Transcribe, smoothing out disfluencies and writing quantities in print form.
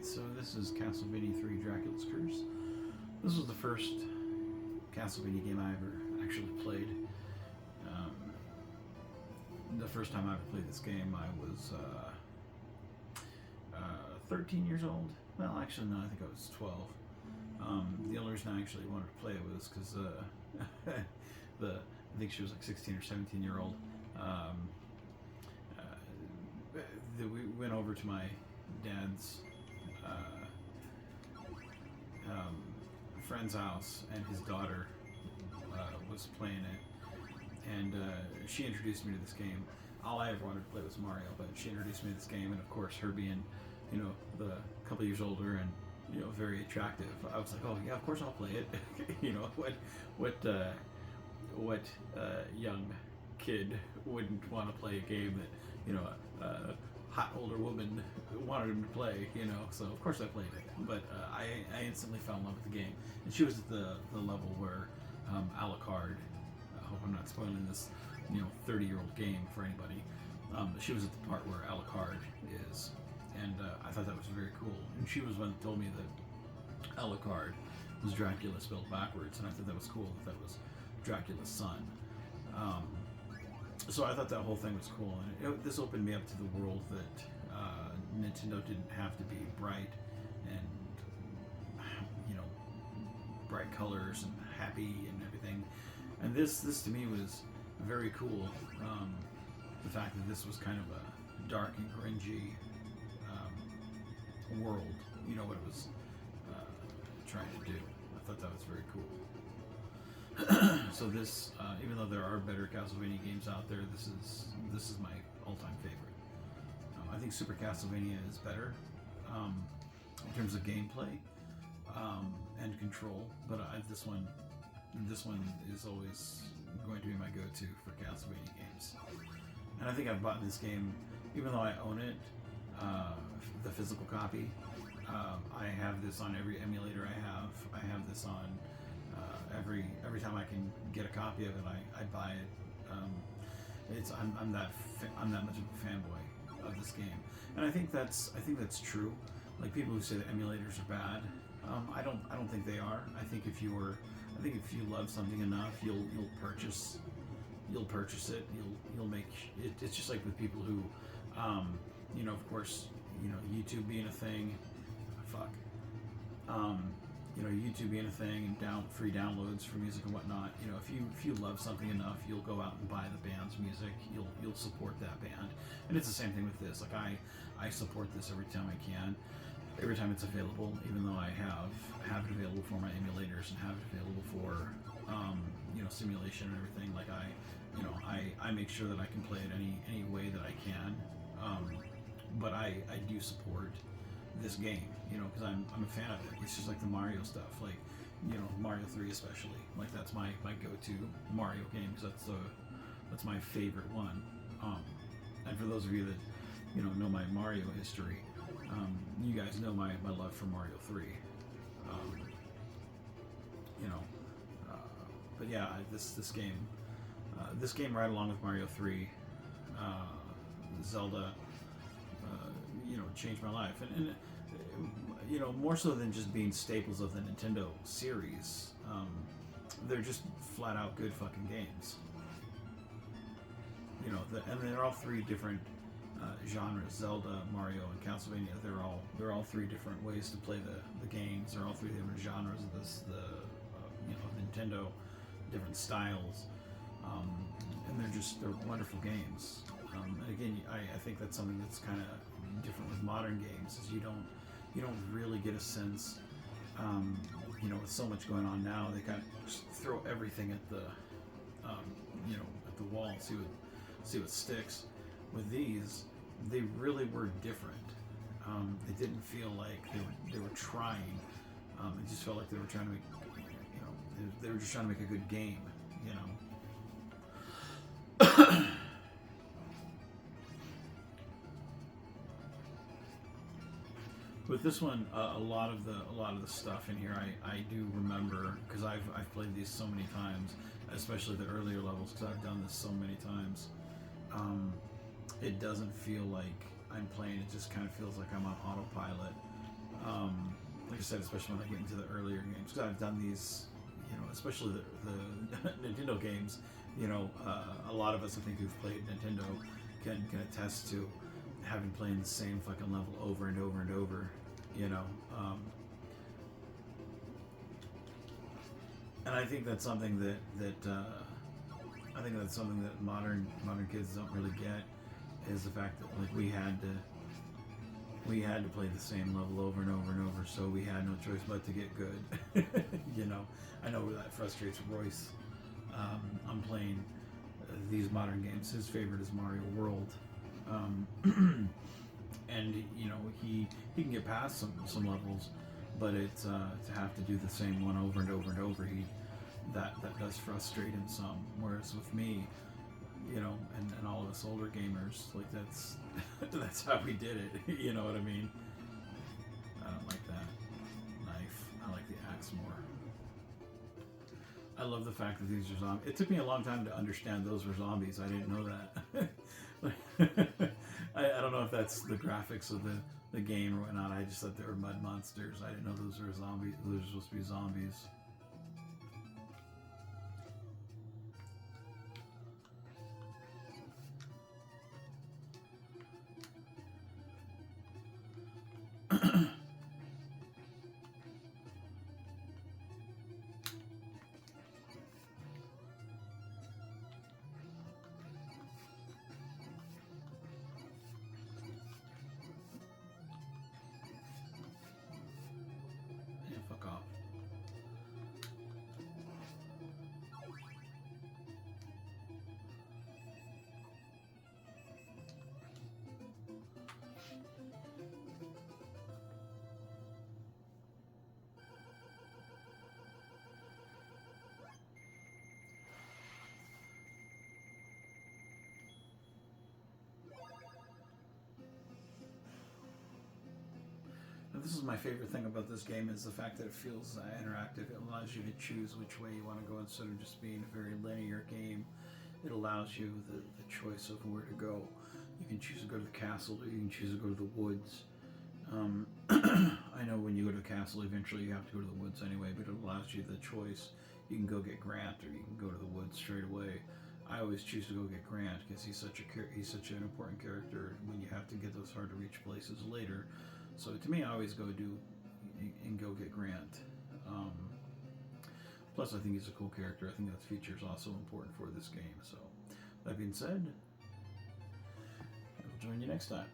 So this is Castlevania 3 Dracula's Curse. This was the first Castlevania game I ever actually played. The first time I ever played this game, I was 13 years old. Well, actually, no, I think I was 12. The only reason I actually wanted to play it was because I think she was like 16 or 17-year-old. We went over to my dad's friend's house, and his daughter was playing it, and she introduced me to this game. All I ever wanted to play was Mario, but she introduced me to this game, and of course, her being, the couple years older and very attractive, I was like, oh yeah, of course I'll play it. What young kid wouldn't want to play a game that a hot older woman wanted him to play, so of course I played it. But I instantly fell in love with the game. And she was at the level where Alucard, I hope I'm not spoiling this 30-year-old game for anybody, she was at the part where Alucard is, and I thought that was very cool. And she was one that told me that Alucard was Dracula spelled backwards, and I thought that was cool, that was Dracula's son. So I thought that whole thing was cool, and this opened me up to the world that Nintendo didn't have to be bright and bright colors and happy and everything. And this to me was very cool. The fact that this was kind of a dark and cringy world, what it was trying to do. I thought that was very cool. So this, even though there are better Castlevania games out there, this is my all-time favorite. I think Super Castlevania is better in terms of gameplay and control, but this one is always going to be my go-to for Castlevania games. And I think I've bought this game, even though I own it, the physical copy. I have this on every emulator I have. I have this on every time I can get a copy of it, I buy it. I'm that much of a fanboy of this game, and I think that's true. Like, people who say that emulators are bad, I don't think they are. I think if you love something enough, you'll purchase it. You'll make it. It's just like with people who, of course, YouTube being a thing. YouTube being a thing, and free downloads for music and whatnot. If you love something enough, you'll go out and buy the band's music. You'll support that band, and it's the same thing with this. Like, I support this every time I can, every time it's available. Even though I have it available for my emulators and have it available for simulation and everything. Like, I make sure that I can play it any way that I can. But I do support this game, because I'm a fan of it. It's just like the Mario stuff, like, Mario 3 especially. Like, that's my go-to Mario game, because that's my favorite one. And for those of you that know my Mario history, you guys know my love for Mario 3. But yeah, this game right along with Mario 3, Zelda, changed my life, and more so than just being staples of the Nintendo series. They're just flat out good fucking games. And they're all three different genres: Zelda, Mario, and Castlevania. They're all three different ways to play the games. They're all three different genres of Nintendo, different styles, and they're wonderful games. And again, I think that's something that's kind of different with modern games, is you don't really get a sense, with so much going on now, they kind of just throw everything at the at the wall, see what sticks. With these, they really were different. It didn't feel like they were trying. It just felt like they were trying to make they were just trying to make a good game. With this one, a lot of the stuff in here I do remember, because I've played these so many times, especially the earlier levels, because I've done this so many times. It doesn't feel like I'm playing; it just kind of feels like I'm on autopilot. Like I said, especially when I get into the earlier games, because I've done these, you know, especially the Nintendo games. You know, a lot of us, I think, who've played Nintendo can attest to having played the same fucking level over and over and over. You know, and I think that's something that I think that's something that modern kids don't really get, is the fact that like we had to play the same level over and over and over, so we had no choice but to get good. You know, I know that frustrates Royce. I'm playing these modern games. His favorite is Mario World, and you know he can get past some levels, but it's to have to do the same one over and over and over. That does frustrate him some. Whereas with me, you know, and all of us older gamers, like that's how we did it. You know what I mean? I don't like that knife. I like the axe more. I love the fact that these are zombies. It took me a long time to understand those were zombies. I didn't know that. I don't know if that's the graphics of the game or whatnot. I just thought they were mud monsters. I didn't know those were zombies. Those were supposed to be zombies. Yeah, fuck off. This is my favorite thing about this game, is the fact that it feels interactive. It allows you to choose which way you want to go instead of just being a very linear game. It allows you the choice of where to go. You can choose to go to the castle, or you can choose to go to the woods. I know when you go to the castle, eventually you have to go to the woods anyway, but it allows you the choice. You can go get Grant, or you can go to the woods straight away. I always choose to go get Grant because he's such an important character when you have to get those hard to reach places later. So to me, I always go get Grant. Plus, I think he's a cool character. I think that feature is also important for this game. So, that being said, I will join you next time.